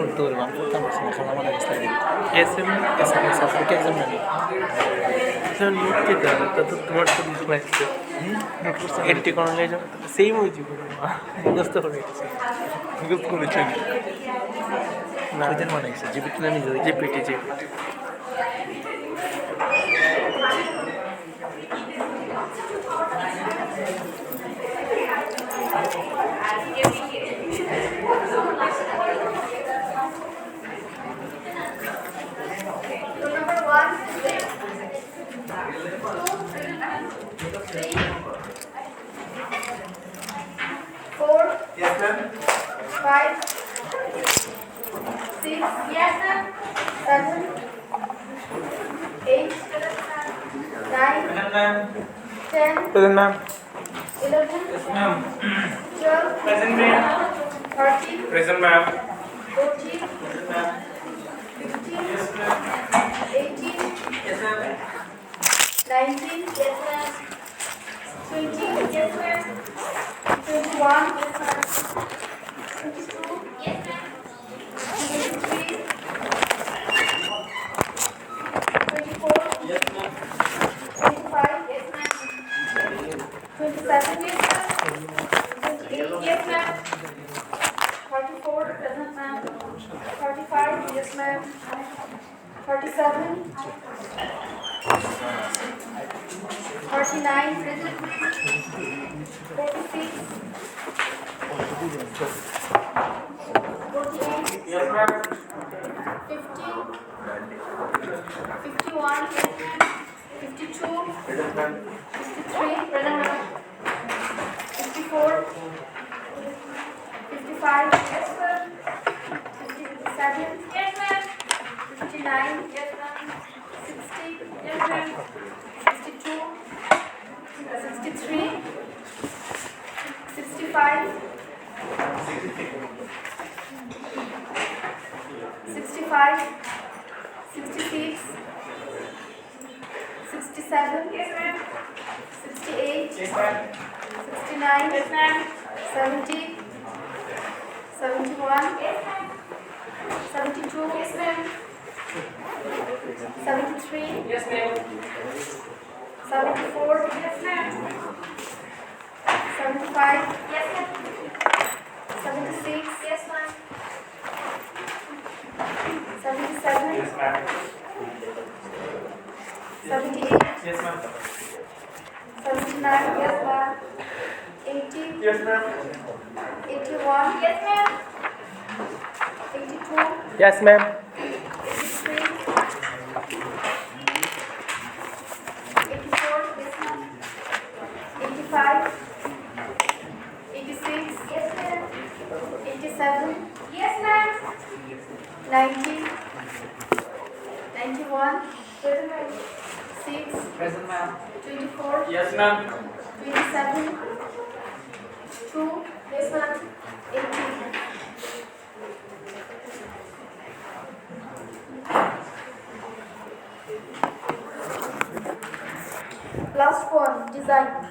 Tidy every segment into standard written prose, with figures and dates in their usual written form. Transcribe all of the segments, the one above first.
കൊടുത്തു ഒരു 1 കള്ളമാണ് സ്ലൈഡ് এসএম সাপোর্টে একদম নেই নিতে দাও তো তোমার তো লাগছে এন্টি করলে সেম হয়ে যাবে মুখস্থ করে মুখস্থ করেছি না ওইদিন মনে আছে জিপিটি না নিজে GPT Yes, ma'am. 5, 6, yes, ma'am. 7, 8, 9, Present, ma'am. 10, Present, ma'am. 11, Yes, ma'am. 12, Present, ma'am. 13, Present, ma'am. 14, Present, ma'am. 15, Yes, ma'am. 18, Yes, ma'am. 19, yes, ma'am. 20, yes, ma'am. 21, yes, ma'am. 22, yes, ma'am. 23, 24, Yes, ma'am. 25, yes, ma'am. 27, yes, ma'am. 28, yes, ma'am. 34, present, ma'am. 35, yes, ma'am. 37, 49, present. 46, 48, Yes, ma'am. 50, 51, 52, Present, ma'am. 53, present, ma'am. 54, 55, yes, ma'am. 57, yes, ma'am. 59, yes, ma'am. 60, yes, ma'am. 62, 63, 65, 65, 66, 67, yes, ma'am. 68, Yes, ma'am. 69, yes, ma'am. 70, 71, yes, ma'am. 72, yes, ma'am. 73, Yes, ma'am. 74, yes, ma'am. 75, yes, ma'am. 76, yes, ma'am. 77, Yes, ma'am. 78, Yes, ma'am. 79, yes, ma'am. 80, Yes, ma'am. 81, yes, ma'am. 82, Yes, ma'am. 83, 84, yes, ma'am. 85, 86, yes, ma'am. 87, yes, ma'am. 90, 91, present, ma'am. 6, Present, ma'am. 24, Yes, ma'am. 27, 2, yes, ma'am. 18. Last one, design.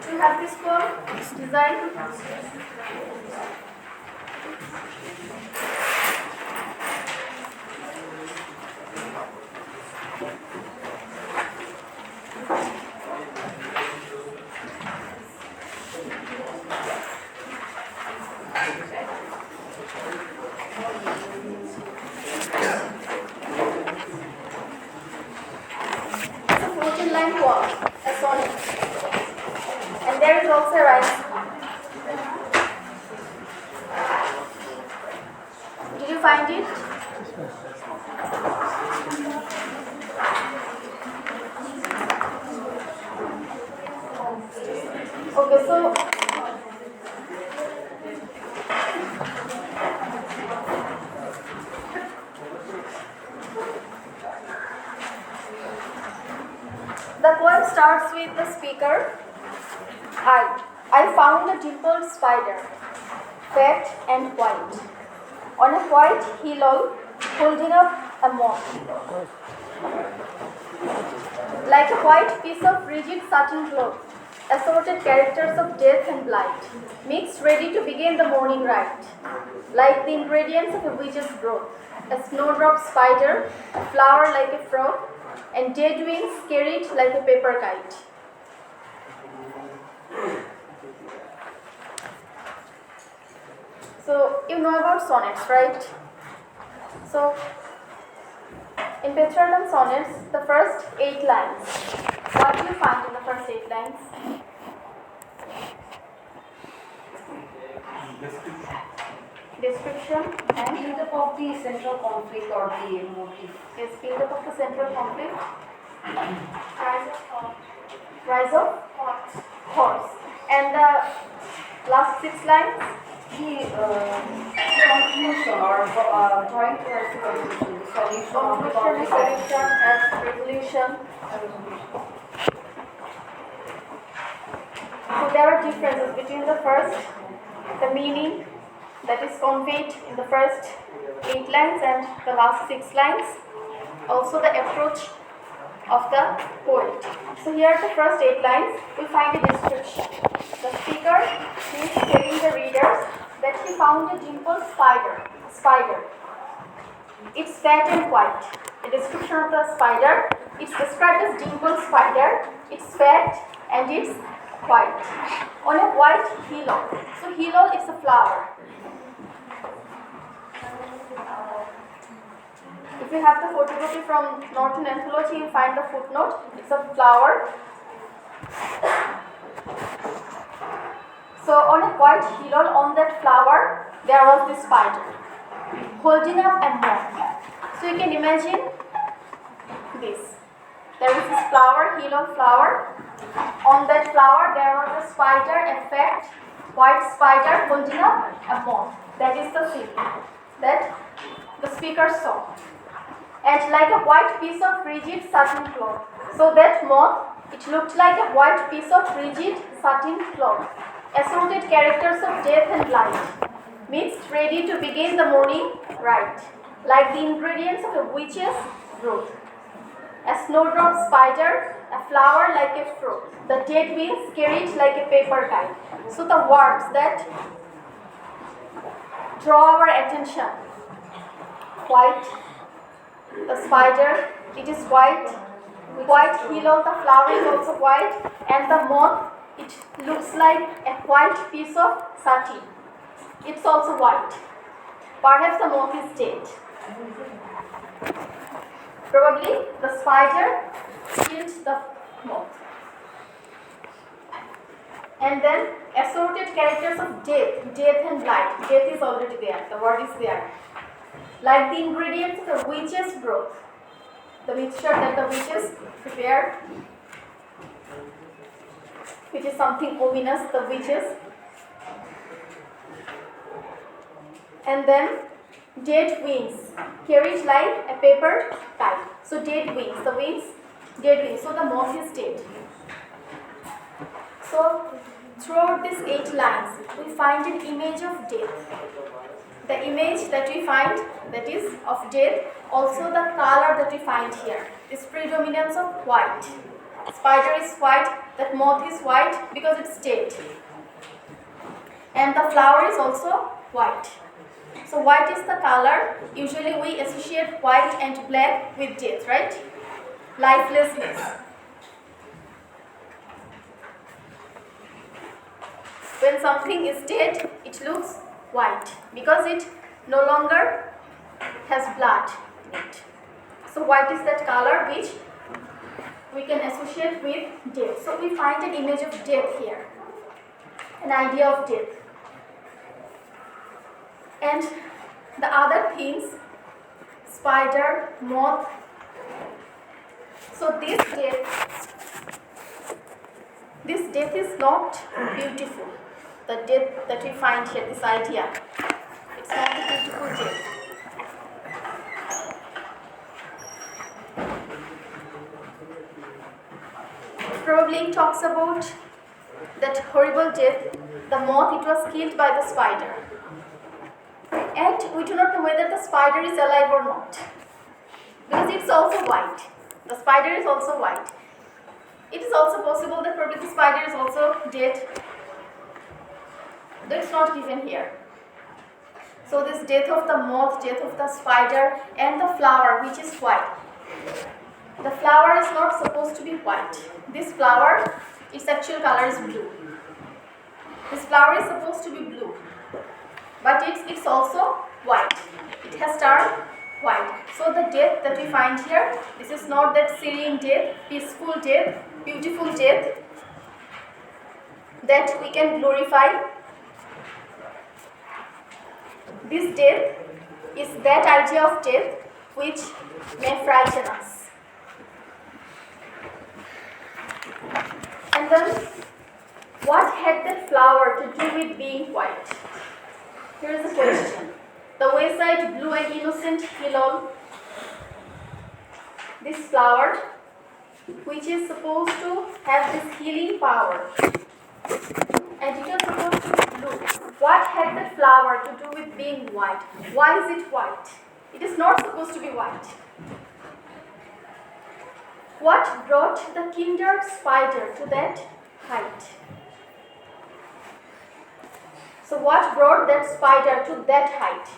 Do you have this form? Design. It's a 14-line poem, a sonnet. And there is also a rhyme. Did you find it? Okay, so starts with the speaker. I found a dimpled spider, fat and white, on a white hillock holding up a moth. Like a white piece of rigid satin cloth, assorted characters of death and blight, mixed ready to begin the morning rite. Like the ingredients of a witch's broth, a snowdrop spider, a flower like a frog, and dead wings carried like a paper kite. So you know about sonnets, right? So in Petrarchan sonnets, the first 8 lines. What do you find in the first 8 lines? Description and build-up of the central conflict or the motive. Yes, build-up of the central conflict. Rise of horse. And the last 6 lines. The conclusion or trying to write the conclusion, the solution of the conflict. Solution and resolution. So there are differences between the first, the meaning that is conveyed in the first 8 lines and the last 6 lines. Also the approach of the poet. So here the first 8 lines, we find a description. The speaker is telling the readers that he found a dimpled spider. It's fat and white. The description of the spider, it's described as dimpled spider. It's fat and it's white. On a white hillock. So hillock is a flower. If you have the photography from Norton Anthology, you find the footnote. It's a flower. So on a white hillock, on that flower, there was this spider holding up a moth. So you can imagine this. There is this flower, hillock flower. On that flower, there was a spider, a fat white spider holding up a moth. That is the scene that the speaker saw. And like a white piece of rigid satin cloth. So that moth, it looked like a white piece of rigid satin cloth. Assorted characters of death and blight, mixed ready to begin the morning rite. Like the ingredients of a witch's broth. A snowdrop spider, a flower like a frog. The dead wings carried like a paper kite. So the words that draw our attention. White, the spider, it is white. White hillock, the flower is also white. And the moth, it looks like a white piece of satin. It's also white. Perhaps the moth is dead. Probably the spider killed the moth. And then assorted characters of death and blight. Death is already there, the word is there. Like the ingredients of the witch's broth. The mixture that the witches prepare, which is something ominous, the witches. And then dead wings, carried like a paper kite. So dead wings, the wings, dead wings. So the moth is dead. So throughout these 8 lines, we find an image of death. The image that we find, that is of death, also the color that we find here, this predominance of white. Spider is white, that moth is white because it's dead. And the flower is also white. So white is the color. Usually we associate white and black with death, right? Lifelessness. When something is dead, it looks white because it no longer has blood in it. So white is that color which we can associate with death. So we find an image of death here, an idea of death. And the other things, spider, moth. So this death is not beautiful. The death that we find here, this idea, it's not a beautiful death. probably it talks about that horrible death, the moth, it was killed by the spider. And we do not know whether the spider is alive or not, because it's also white. The spider is also white. It is also possible that probably the spider is also dead. That's not given here. So this death of the moth, death of the spider, and the flower which is white. The flower is not supposed to be white. This flower, its actual color is blue. This flower is supposed to be blue, but it's also white. It has turned white. So the death that we find here, this is not that serene death, peaceful death, beautiful death that we can glorify. This death is that idea of death which may frighten us. And then, what had that flower to do with being white? Here is the question. The wayside blue and innocent hilal, this flower, which is supposed to have this healing power, and it was supposed to be blue. What had that flower to do with being white? Why is it white? It is not supposed to be white. What brought the kinder spider to that height? So what brought that spider to that height?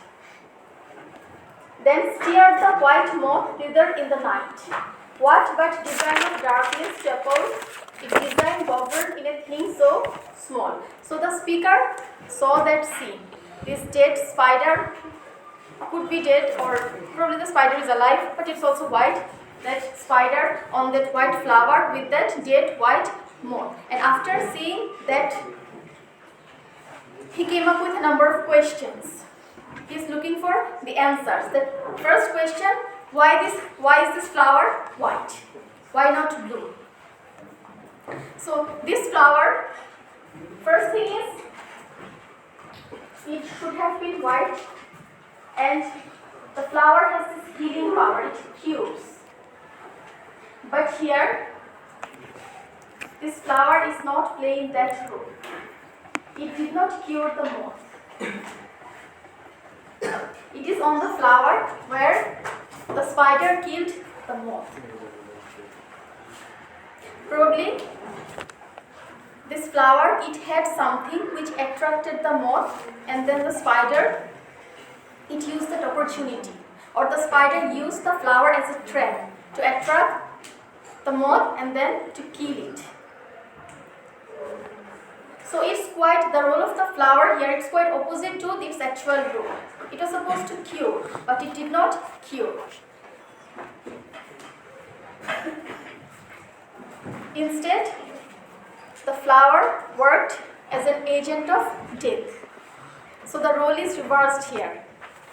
Then steered the white moth thither in the night. What but design of darkness to oppose? It design governed in a thing so small. So the speaker saw that scene. This dead spider could be dead, or probably the spider is alive, but it's also white. That spider on that white flower with that dead white moth. And after seeing that, he came up with a number of questions. He is looking for the answers. The first question, why is this flower white? Why not blue? So this flower, first thing is, it should have been white, and the flower has this healing power, it cures. But here, this flower is not playing that role. It did not cure the moth. It is on the flower where the spider killed the moth. Probably this flower, it had something which attracted the moth, and then the spider, it used that opportunity, or the spider used the flower as a trap to attract the moth and then to kill it. So it's quite, the role of the flower here, it's quite opposite to its actual role. It was supposed to cure, but it did not cure. Instead, the flower worked as an agent of death. So the role is reversed here.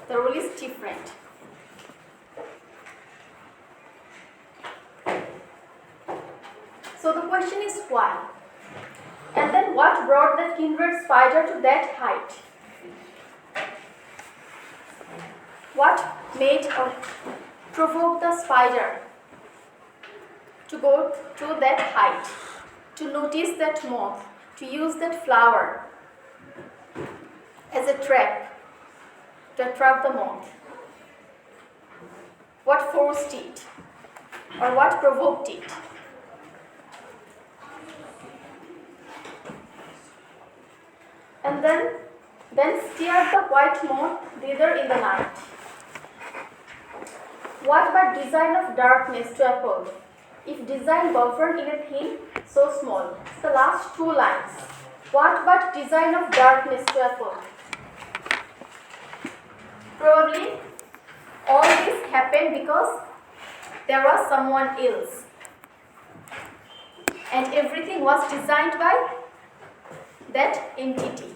The role is different. So the question is why? And then what brought the kindred spider to that height? What made or provoked the spider to go to that height, to notice that moth, to use that flower as a trap to attract the moth? What forced it, or what provoked it? And then steered the white moth thither in the night. What but design of darkness to uphold, if design governed in a thing so small? It's the last two lines. What but design of darkness to uphold? Probably all this happened because there was someone else, and everything was designed by that entity.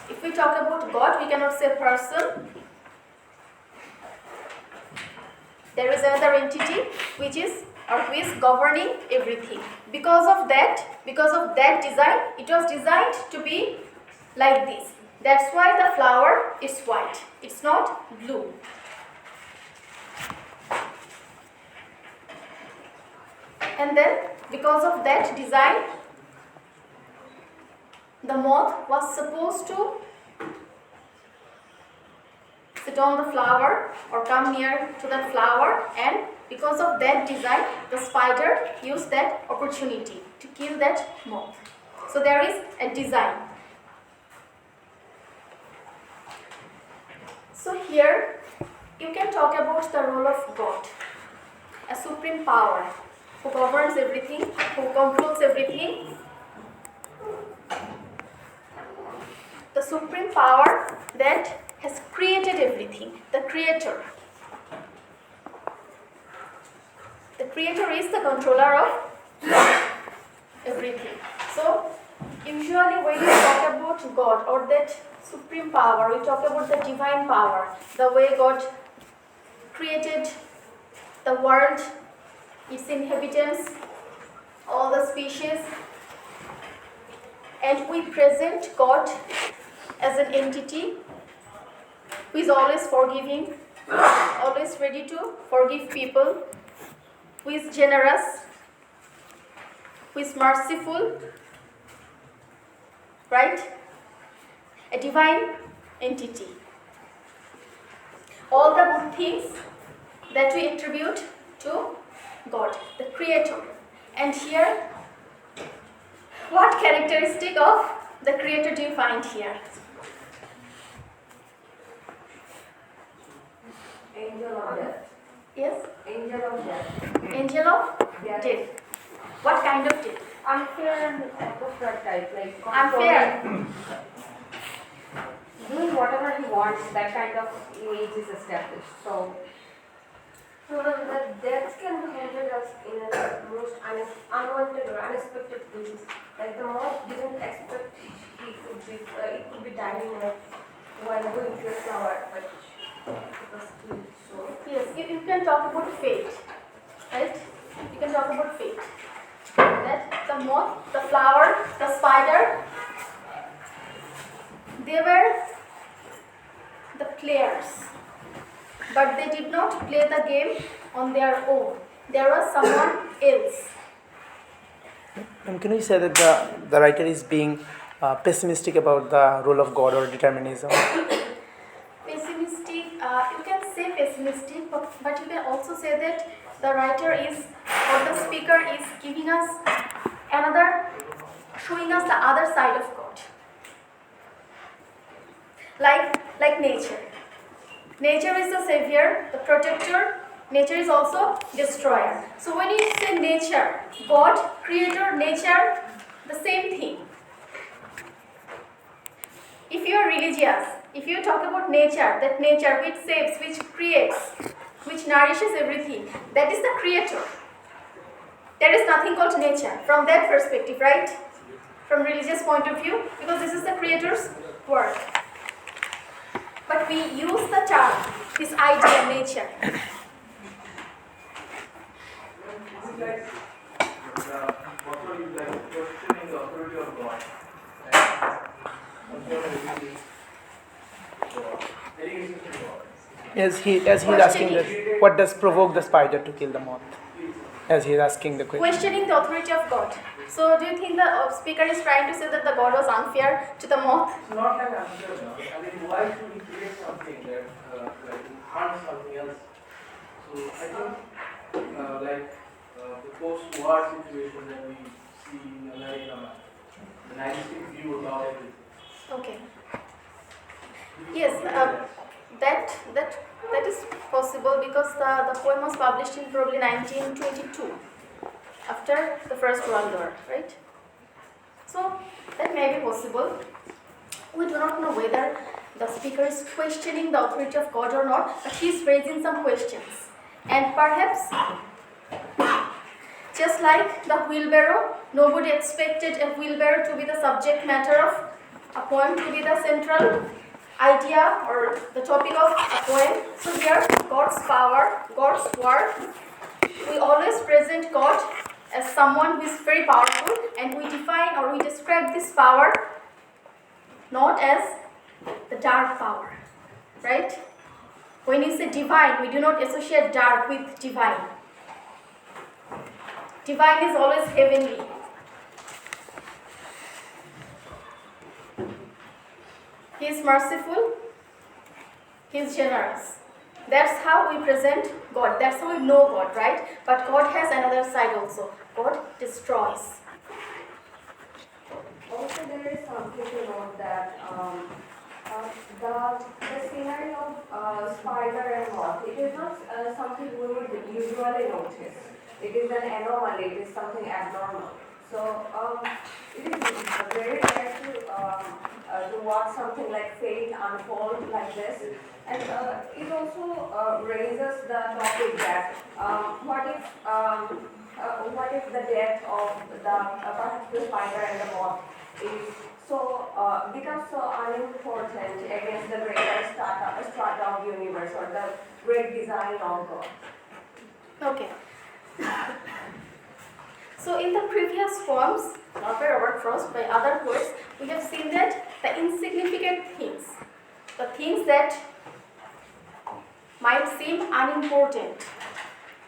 If we talk about God, we cannot say person. There is another entity which is governing everything. Because of that design, it was designed to be like this. That's why the flower is white. It's not blue. And then because of that design, the moth was supposed to sit on the flower or come near to that flower, and because of that design, the spider used that opportunity to kill that moth. So there is a design. So here you can talk about the role of God, a supreme power who governs everything, who controls everything. The supreme power that has created everything, the creator. The creator is the controller of everything. So usually when you talk about God or that supreme power, we talk about the divine power, the way God created the world, its inhabitants, all the species, and we present God as an entity who is always forgiving, always ready to forgive people, who is generous, who is merciful, right? A divine entity. All the good things that we attribute to God, the Creator. And here, what characteristic of the Creator do you find here? Angel of death. Yes? Angel of death. Angel of Yes. death. What kind of death? Unfair and appropriate type, like Unfair. doing whatever he wants, that kind of image is established. So the death can be handled as in a most unwanted or unexpected things. Like the moth didn't expect it could be dying while going to a flower, but it was killed. So Yes, you can talk about fate, right? You can talk about fate. That the moth, the flower, the spider, they were the players, but they did not play the game on their own. There was someone else. And can you say that the writer is being pessimistic about the role of God or determinism? Pessimistic, you can say pessimistic, but you can also say that the writer is, or the speaker is giving us showing us the other side of God. Like nature. Nature is the savior, the protector. Nature is also destroyer. So when you say nature, God, creator, nature, the same thing. If you are religious, if you talk about nature, that nature which saves, which creates, which nourishes everything, that is the creator. There is nothing called nature from that perspective, right? From religious point of view, because this is the creator's work. But we use the term, this idea, nature. Questioning the authority of God. As he's asking that, what does provoke the spider to kill the moth? As he's asking the question. Questioning the authority of God. So do you think the speaker is trying to say that the God was unfair to the moth? It's not like unfair. I mean, why should he create something that harms something else? So I think the post-war situation that we see in America, the nihilistic view about everything. Okay. Yes, that is possible because the poem was published in probably 1922, after the First World War, right? So that may be possible. We do not know whether the speaker is questioning the authority of God or not, but he is raising some questions. And perhaps, just like the wheelbarrow, nobody expected a wheelbarrow to be the subject matter of a poem, to be the central idea or the topic of a poem. So here, God's power, God's work, we always present God as someone who is very powerful, and we define or we describe this power not as the dark power, right? When you say divine, we do not associate dark with divine. Divine is always heavenly. He is merciful. He is generous. That's how we present God. That's how we know God, right? But God has another side also. God destroys. Also, there is something to note that the scenery of spider and moth, it is not something we would usually notice. It is an anomaly, it is something abnormal. So it is very rare to watch something like fate unfold like this. And it also raises the topic that what if the death of the spider and the moth is becomes so unimportant against the greater strata of universe or the great design of God. Okay. So in the previous poems, not by Robert Frost, by other poets, we have seen that the insignificant things, the things that might seem unimportant,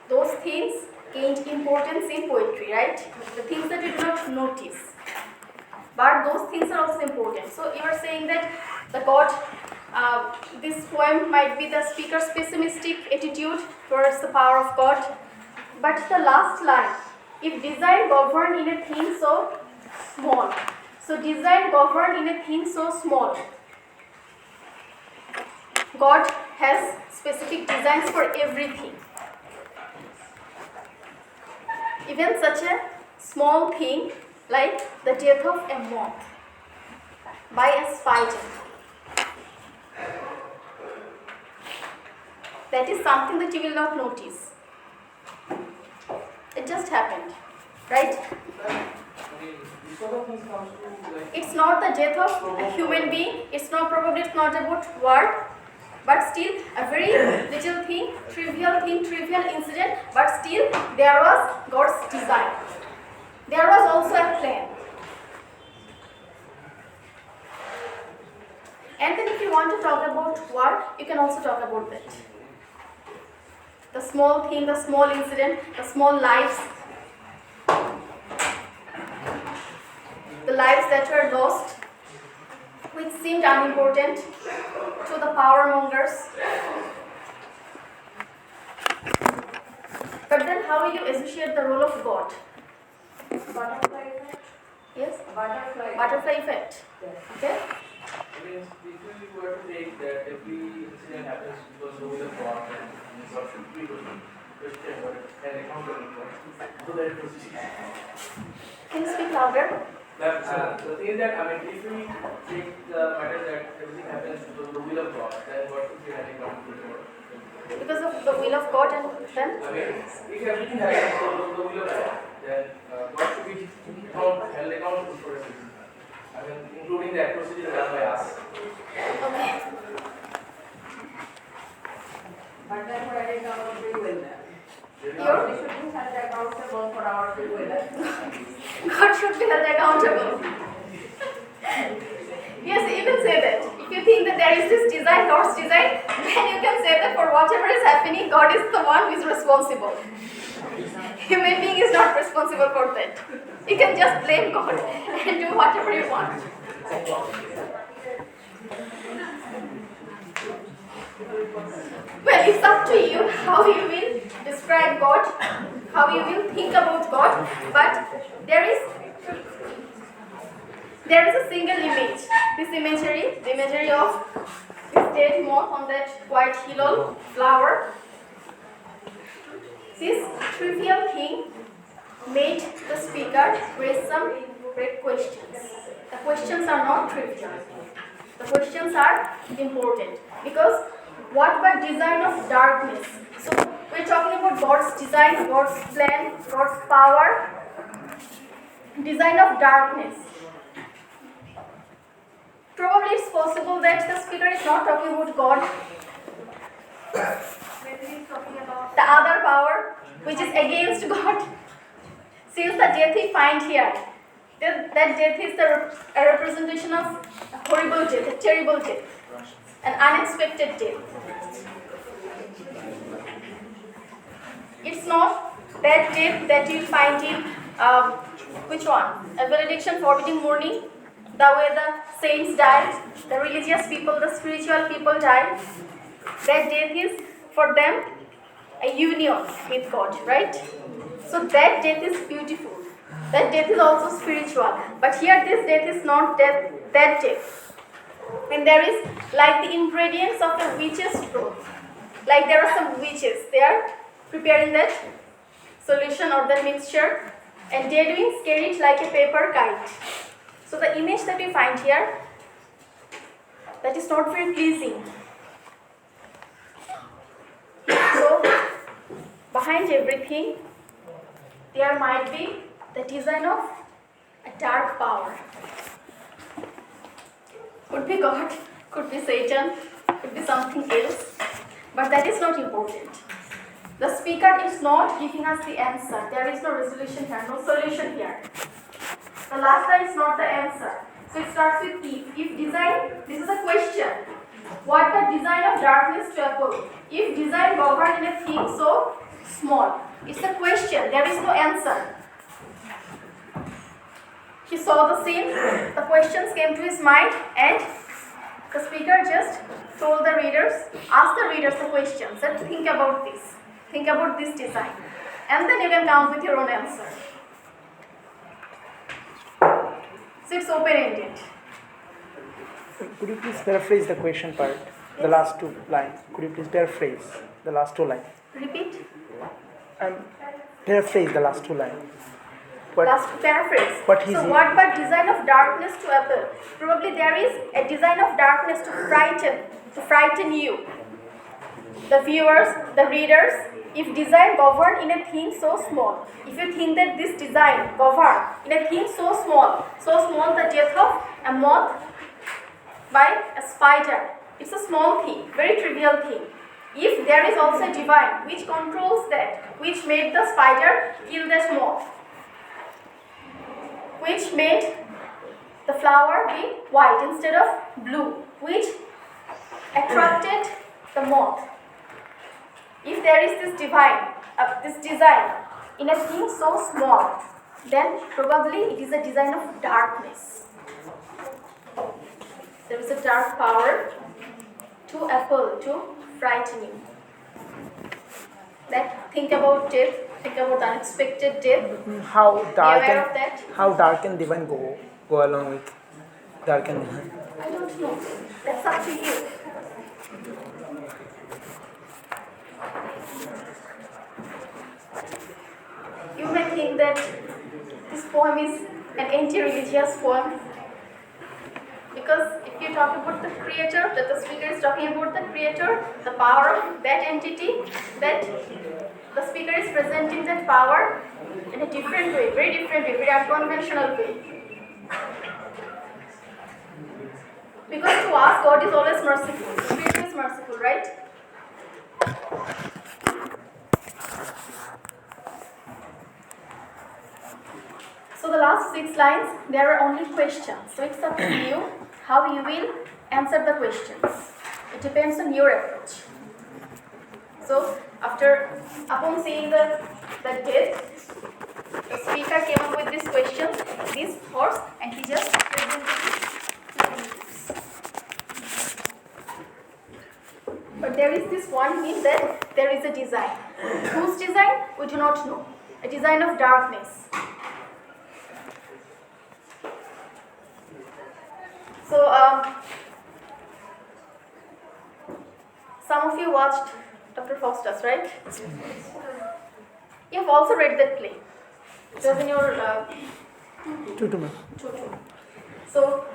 those things gained importance in poetry, right? The things that we do not notice. But those things are also important. So you are saying that the God, this poem might be the speaker's pessimistic attitude towards the power of God. But the last line, if design govern in a thing so small. So design govern in a thing so small. God has specific designs for everything. Even such a small thing like the death of a moth by a spider. That is something that you will not notice. It just happened, right? This sort of things comes to like. It's not the death of a human being. It's not about war, but still a very little thing, trivial incident. But still there was God's design. There was also a plan. And then if you want to talk about war, you can also talk about that. The small thing, the small incident, the small lives, the lives that were lost, which seemed unimportant to the power mongers. But then how will you associate the role of God? Butterfly effect? Yes? Butterfly Effect. Yes. Okay? I mean, if we were to take that every incident happens because of the God, and God should be questioned or accountable for, so that it was easy. Can you speak louder? The thing is that, I mean, if we take the matter that everything happens because of the will of God, then what should be held accountable for? Because of the will of God, and then? I mean, if everything happens because of the will of God, then God should be held accountable for everything. I mean, including the atrocities done by us. Okay. But then where is our free will then? Really? We should be held accountable for our free will. God should be held accountable. Yes, you can say that. If you think that there is this design, God's design, then you can say that for whatever is happening, God is the one who is responsible. Human being is not responsible for that. You can just blame God and do whatever you want. Well, it's up to you how you will describe God, how you will think about God, but there is a single image. This imagery, the imagery of this dead moth on that white hilal flower. This trivial thing made the speaker raise some great questions. The questions are not trivial. The questions are important because what about design of darkness? So we're talking about God's design, God's plan, God's power. Design of darkness. Probably it's possible that the speaker is not talking about God. Maybe he's talking about the other power which is against God. Since the death we find here, that death is a representation of a horrible death, a terrible death, an unexpected death. It's not that death that you find in which one? A benediction forbidding mourning, the way the saints died, the religious people, the spiritual people died. That death is for them a union with God, right? So that death is beautiful. That death is also spiritual. But here this death is not that death. And there is like the ingredients of a witch's broth. Like there are some witches, they are preparing that solution or that mixture, and dead wings carry it like a paper kite. So the image that we find here, that is not very pleasing. So behind everything, there might be the design of a dark power. Could be God, could be Satan, could be something else, but that is not important. The speaker is not giving us the answer. There is no resolution here, no solution here. The last line is not the answer. So it starts with if. If design, this is a question. What the design of darkness to apple? If design govern in a thing so small. It's a question, there is no answer. He saw the scene, the questions came to his mind, and the speaker just told the readers, ask the readers the questions and think about this design, and then you can come with your own answer. So it's open-ended. Could you please paraphrase the question part, the last two lines? Could you please paraphrase the last two lines? Repeat. Paraphrase the last two lines. Paraphrase. What he so said. what but design of darkness to appeal? Probably there is a design of darkness to frighten you, the viewers, the readers. If design govern in a thing so small, if you think that this design govern in a thing so small the death of a moth by a spider, it's a small thing, very trivial thing. If there is also a divine which controls that, which made the spider kill that moth, which made the flower be white instead of blue, which attracted the moth. If there is this this design in a thing so small, then probably it is a design of darkness. There is a dark power to appeal, to frighten you. That think about death, think about the unexpected death. How dark Be aware of that. How dark can divine go along with dark and divine? I don't know. That's up to you. You may think that this poem is an anti-religious poem, because if you talk about the creator, that the speaker is talking about the creator, the power of that entity, that the speaker is presenting that power in a different way, very unconventional way. Because to us, God is always merciful. The Creator is merciful, right? So the last 6 lines, there are only questions. So it's up to you how you will answer the questions. It depends on your approach. So upon seeing the death, the speaker came up with these questions, these thoughts, and he just presented it. But there is this one hint that there is a design. Whose design? We do not know. A design of darkness. So, some of you watched Dr. Faustus, right? You have also read that play. It was in your Tutu. So,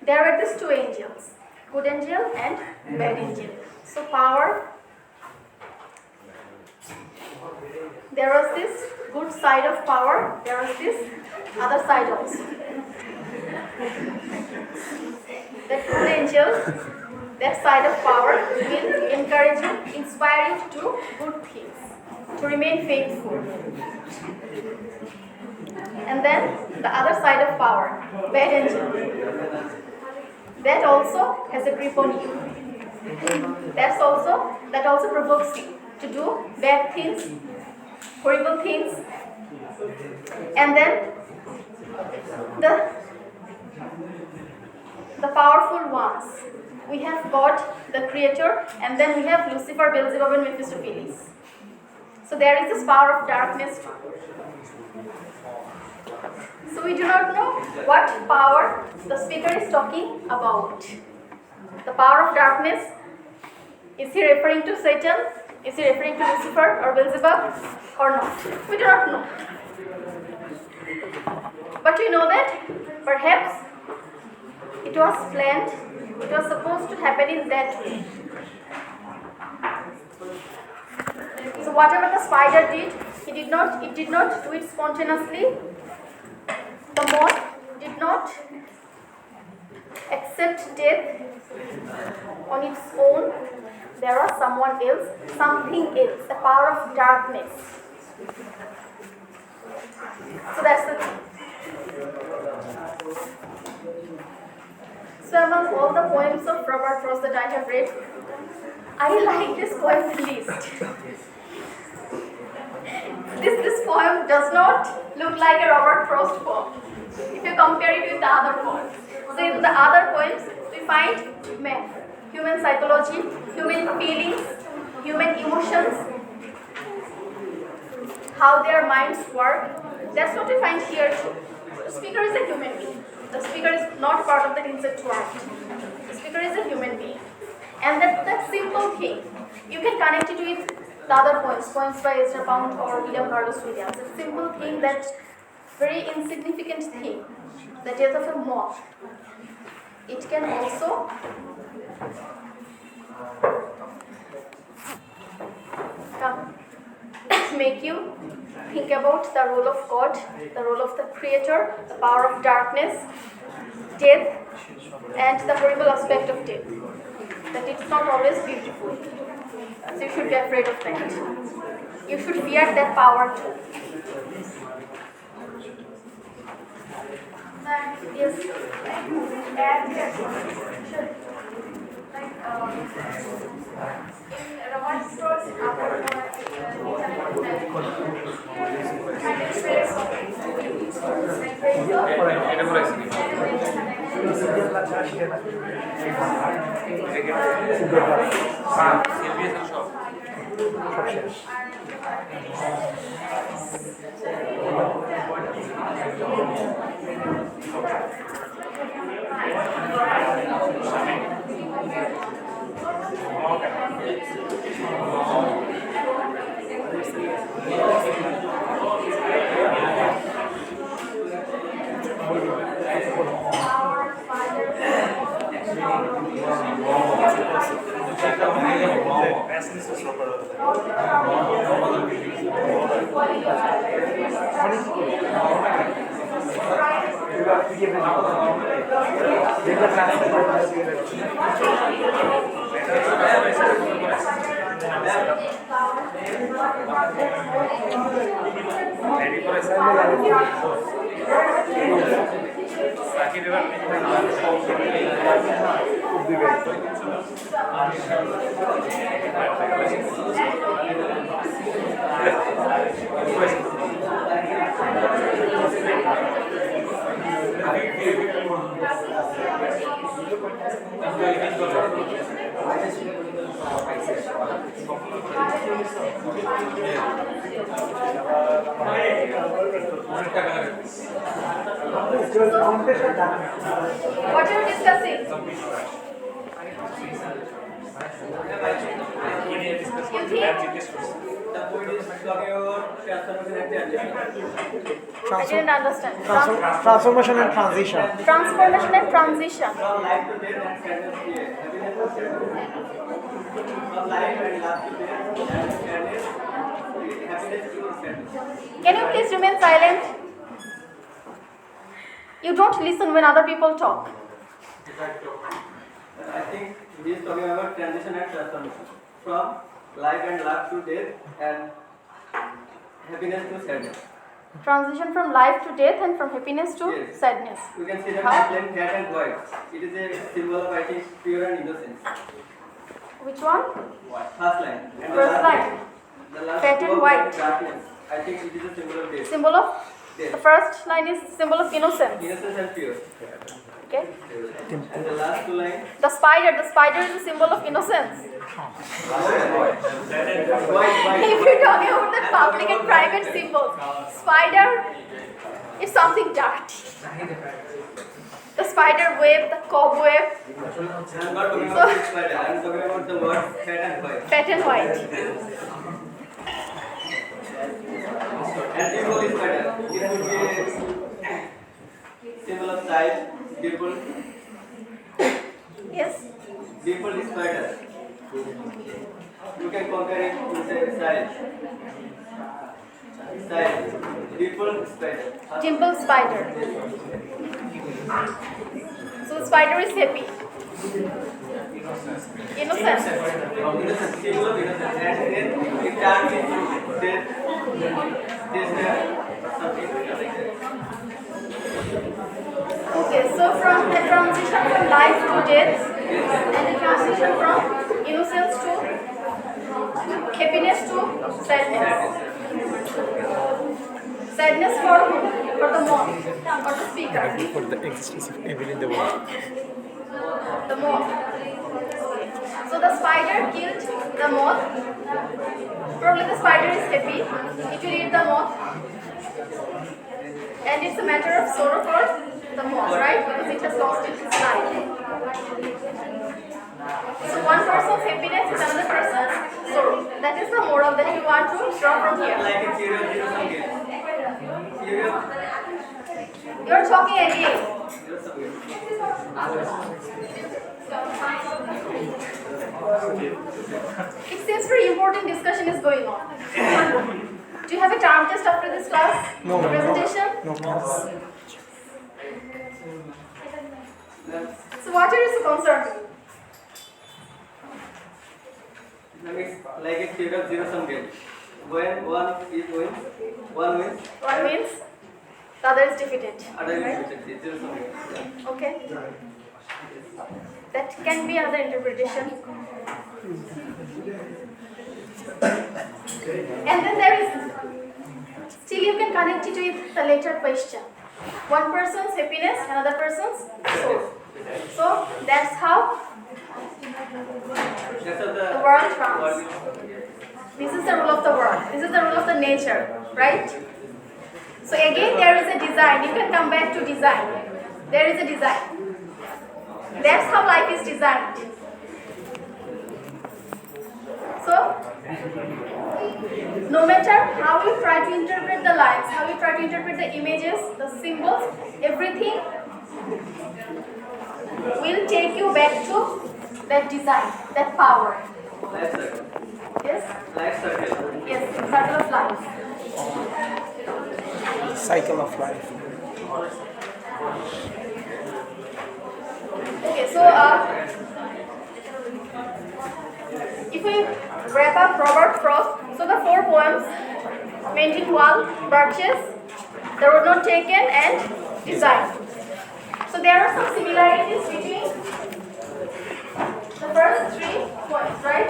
there were these 2 angels, good angel and bad angel. So, power, there was this good side of power, there was this other side also. That good angel, that side of power will encourage you, inspire you to do good things, to remain faithful. And then the other side of power, bad angel, that also has a grip on you. That also provokes you to do bad things, horrible things, and then the powerful ones. We have God, the Creator, and then we have Lucifer, Beelzebub, and Mephistopheles. So there is this power of darkness too. So we do not know what power the speaker is talking about. The power of darkness, is he referring to Satan? Is he referring to Lucifer or Beelzebub or not? We do not know. But we know that perhaps it was planned, it was supposed to happen in that way. So whatever the spider did, it did not do it spontaneously. The moth did not accept death on its own. There was someone else, something else, a power of darkness. So that's the thing. So among all the poems of Robert Frost that I have read, I like this poem the least. This poem does not look like a Robert Frost poem if you compare it with the other poems. So in the other poems, we find man, human psychology, human feelings, human emotions, how their minds work. That's what we find here too. The speaker is a human being. The speaker is not part of the insect world. The speaker is a human being. And that simple thing, you can connect it with the other poems by Ezra Pound or William Carlos Williams. A simple thing, that very insignificant thing, the death of a moth. It can also make you think about the role of God, the role of the Creator, the power of darkness, death, and the horrible aspect of death. That it's not always beautiful. So you should be afraid of that. You should fear that power too. Yes. In Robert Frost's What are you discussing? You think? I didn't understand. Transformation and transition. Transformation and transition. Can you please remain silent? You don't listen when other people talk. I think he is talking about transition and transformation from life and love to death and happiness to sadness. Transition from life to death and from happiness to Yes. sadness. We can see that How? plain cat and white. It is a symbol of, I think, pure and innocence. Which one? First line. And First line. The last Cat two and of white. Darkness. I think it is a symbol of death. Symbol of, the first line is symbol of innocence. Innocence and pure. Okay. And the last two lines. The spider is a symbol of innocence. Why? If you're talking about the public and private symbols, spider is something dirty. The spider web, the cobweb, I'm not talking about the spider. I'm talking about the word fat and white. fat and white. And dimple is spider. It would be a symbol of size. Dimple. Yes. Dimple is spider. You can compare it to say size. Size. Dimple spider. Dimple spider. So the spider is happy. Innocent. Innocence. Symbol of innocence. And then it turns into death. Something like that. Okay, so from the transition from life to death and the transition from innocence to happiness to sadness. Sadness for whom? For the monk or the speaker? For the existence of evil in the world. The moth. So the spider killed the moth. Probably the spider is happy. It will eat the moth. And it's a matter of sorrow for the moth, right? Because it has lost its life. So one person's happiness is another person's sorrow. That is the moral that you want to draw from here. Like a serial zero sum game. Serial You're talking again. zero sum game. It seems very important discussion is going on. Do you have a term test after this class? No, Presentation? No class. So what are you concerned with? Like a serial zero sum game. When one is wins, one wins, One means the other is defeated. other is Right? defeated. Zero sum game. Okay. That can be another interpretation. And then there is, still you can connect it with the later question. One person's happiness, another person's sorrow. So that's how That's how the world runs. world This is the rule of the world. This is the rule of the nature, right? So again there is a design. You can come back to design. There is a design. That's how life is designed. So, no matter how you try to interpret the lines, how you try to interpret the images, the symbols, everything will take you back to that design, that power. life circle. Yes? Life circle. Yes, circle of life. Cycle of life. Okay, so if we wrap up Robert Frost, so the 4 poems, Mending Wall, Birches, The Road Not Taken, and Design. So there are some similarities between the first 3 poems, right?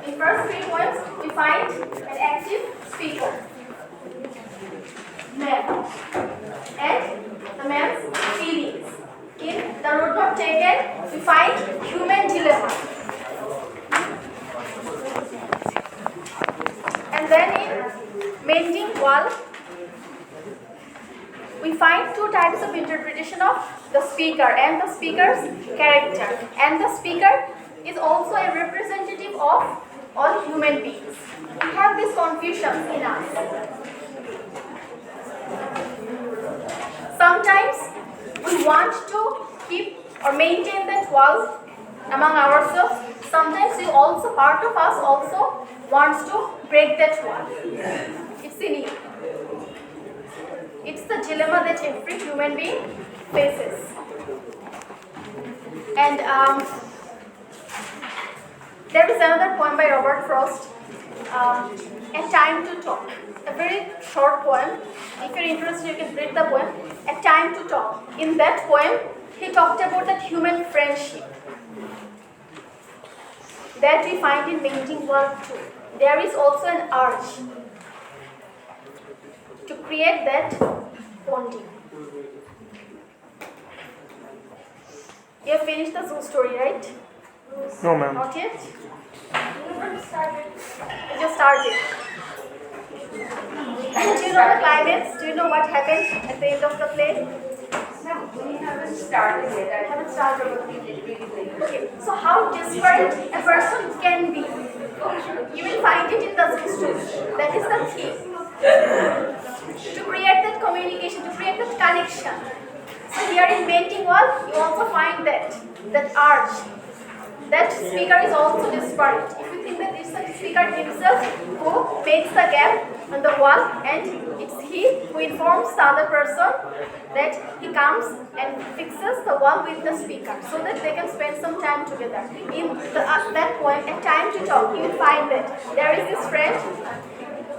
In first 3 poems, we find an active speaker, man, and the man's feelings. In The Road Not Taken, we find human dilemma. And then in Mending Wall, we find 2 types of interpretation of the speaker and the speaker's character. And the speaker is also a representative of all human beings. We have these confusions in us. Sometimes we want to keep or maintain that wall among ourselves. Sometimes we also, part of us also wants to break that wall. It's in you. It's the dilemma that every human being faces. And there is another poem by Robert Frost, A Time to Talk. A very short poem. If you're interested, you can read the poem, A Time to Talk. In that poem, he talked about that human friendship that we find in Mending Wall too. There is also an urge create that bonding. You have finished the zoo story, right? No, ma'am. Not yet? You just started. And do you know the climax? Do you know what happened at the end of the play? No, we haven't started yet. I haven't started with the Okay, so how disparate a person can be. You will find it in the zoo story. That is the key. To create that communication, to create that connection. So here in Painting Wall, you also find that arch. That speaker is also disparate. If you think that it's the speaker himself who makes the gap on the wall, and it's he who informs the other person that he comes and fixes the wall with the speaker so that they can spend some time together. At that point, a time to talk, you will find that there is this friend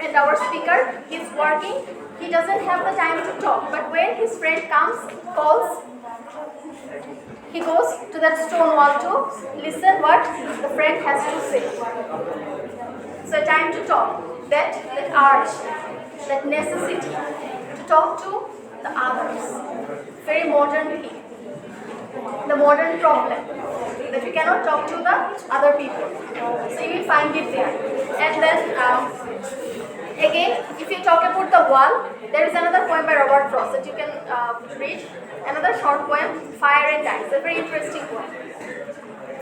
and our speaker is working. He doesn't have the time to talk, but when his friend calls, he goes to that stone wall to listen what the friend has to say. So time to talk, that urge, that necessity to talk to the others. Very modern thing. The modern problem that we cannot talk to the other people. So you will find it there. And then again, if you talk about the wall, there is another poem by Robert Frost that you can read. Another short poem, Fire and Ice. A very interesting poem.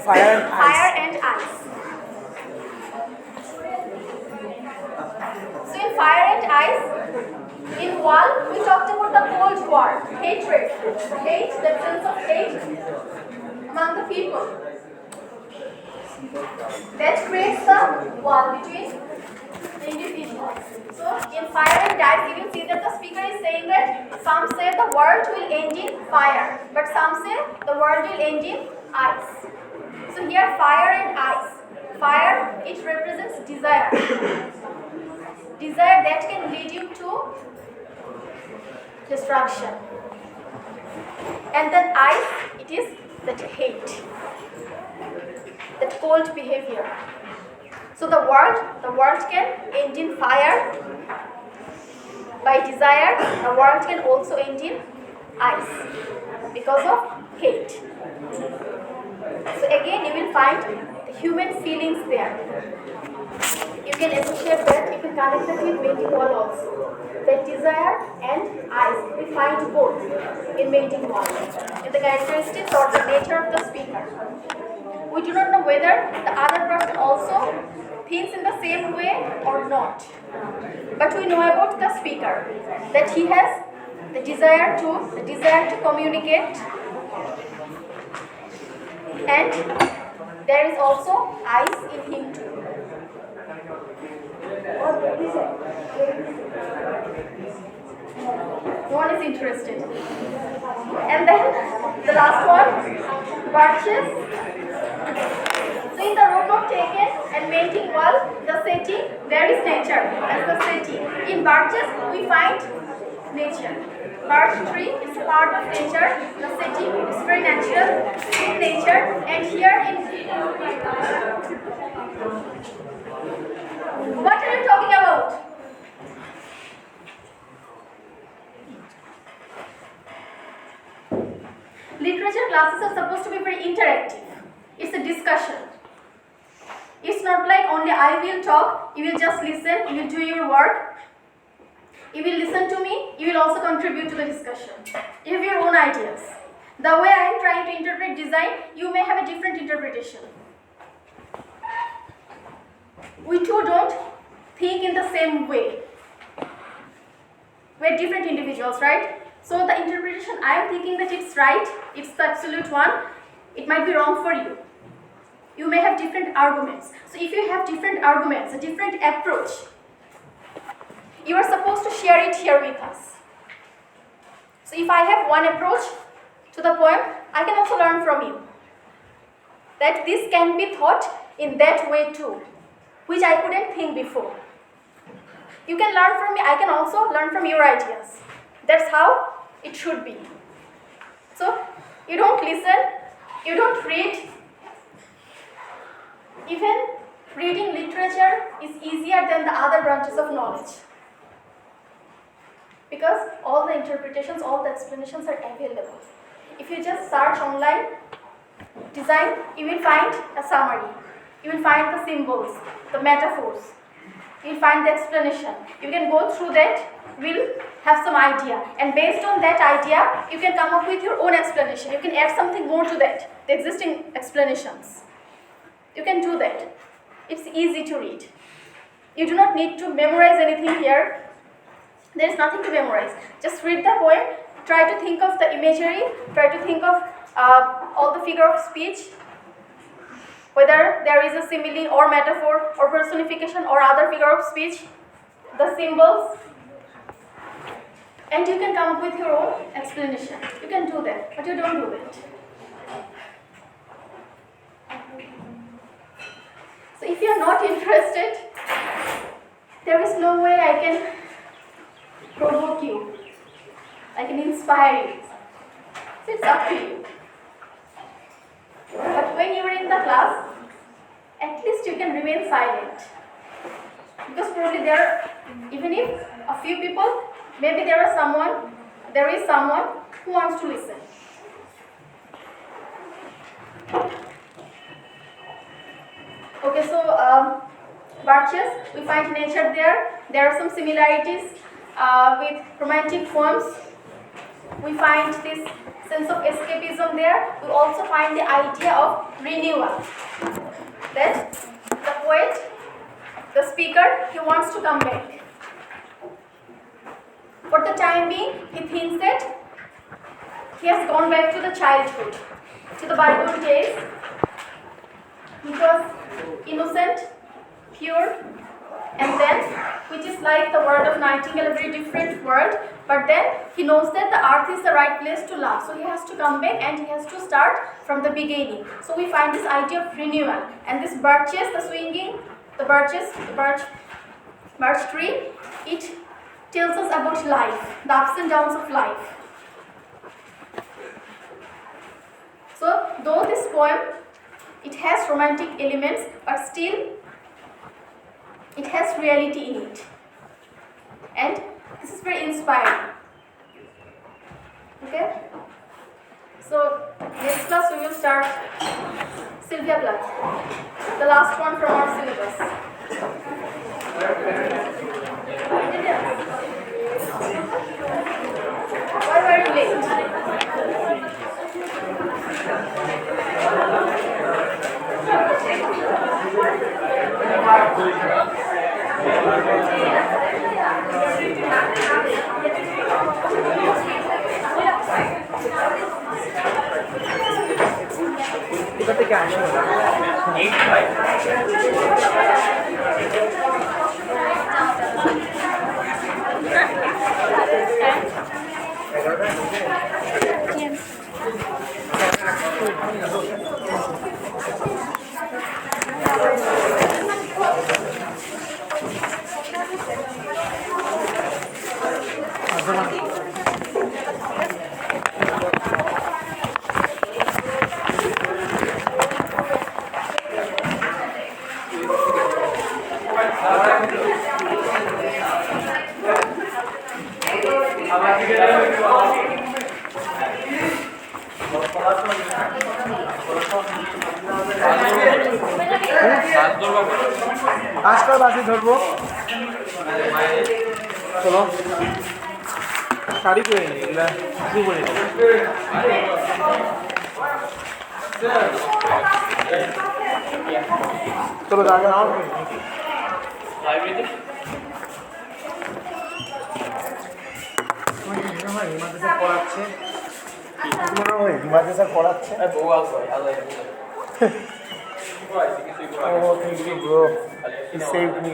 Fire and ice. Fire and Ice. So in Fire and Ice, in wall, we talked about the Cold War, hatred, that sense of hate among the people. That creates the wall between the individuals. So in Fire and Ice, you will see that the speaker is saying that some say the world will end in fire, but some say the world will end in ice. So here fire and ice. Fire, it represents desire. Desire that can lead you to destruction. And then ice, it is that hate, that cold behavior. So the world can end in fire. By desire, the world can also end in ice because of hate. So again, you will find the human feelings there. You can associate that, you can connect that with Painting Wall also. That desire and ice, we find both in Painting Wall. In the characteristics or the nature of the speaker. We do not know whether the other person also thinks in the same way or not. But we know about the speaker, that he has the desire to communicate, and there is also ice in him too. No one is interested. And then the last one, birches. So in the road not taken and Painting Wall, the setting, there is nature as the setting. In birches, we find nature. Birch tree is a part of nature. The setting is very natural in nature. And here in... What are you talking about? Literature classes are supposed to be very interactive. It's a discussion. It's not like only I will talk, you will just listen, you will do your work. You will listen to me, you will also contribute to the discussion. You have your own ideas. The way I am trying to interpret design, you may have a different interpretation. We two don't think in the same way. We're different individuals, right? So the interpretation I am thinking that it's right, it's the absolute one, it might be wrong for you. You may have different arguments. So if you have different arguments, a different approach, you are supposed to share it here with us. So if I have one approach to the poem, I can also learn from you. That this can be thought in that way too, which I couldn't think before. You can learn from me, I can also learn from your ideas. That's how it should be. So you don't listen, you don't read. Even reading literature is easier than the other branches of knowledge. because all the interpretations, all the explanations are available. If you just search online design, you will find a summary, you will find the symbols, the metaphors, you will find the explanation. You can go through that, will have some idea, and based on that idea you can come up with your own explanation. You can add something more to that, the existing explanations. You can do that. It's easy to read. You do not need to memorize anything here. There is nothing to memorize. Just read the poem, try to think of the imagery, try to think of all the figure of speech, whether there is a simile or metaphor or personification or other figure of speech, the symbols, and you can come up with your own explanation. You can do that, but you don't do it. So if you are not interested, there is no way I can provoke you, I can inspire you. So it's up to you. But when you are in the class, at least you can remain silent. Because probably there, even if a few people, maybe there is someone who wants to listen. Okay, so birches, we find nature there. There are some similarities with romantic poems. We find this sense of escapism there. We also find the idea of renewal. That the poet, the speaker, he wants to come back. For the time being, he thinks that he has gone back to the childhood, to the bygone days. He was innocent, pure, and then, which is like the world of Nightingale, a very different world, but then he knows that the earth is the right place to love, so he has to come back and he has to start from the beginning. So we find this idea of renewal, and this birches, the swinging, the birch tree, it tells us about life, the ups and downs of life. So though this poem, it has romantic elements, but still it has reality in it, and this is very inspiring. Okay, so next class we will start Sylvia Plath, the last one from our syllabus. Why were you late? কোথা থেকে আসে ওরা? আজকাল বাসে ধরবো, চলো শাড়ি পরে নি, এগুলা শুরু করে নি। চলো জায়গা নাও। হিমাদ্রি স্যার পড়াচ্ছে, হিমাদ্রি স্যার পড়াচ্ছে। Oh, thank you, bro. He saved me.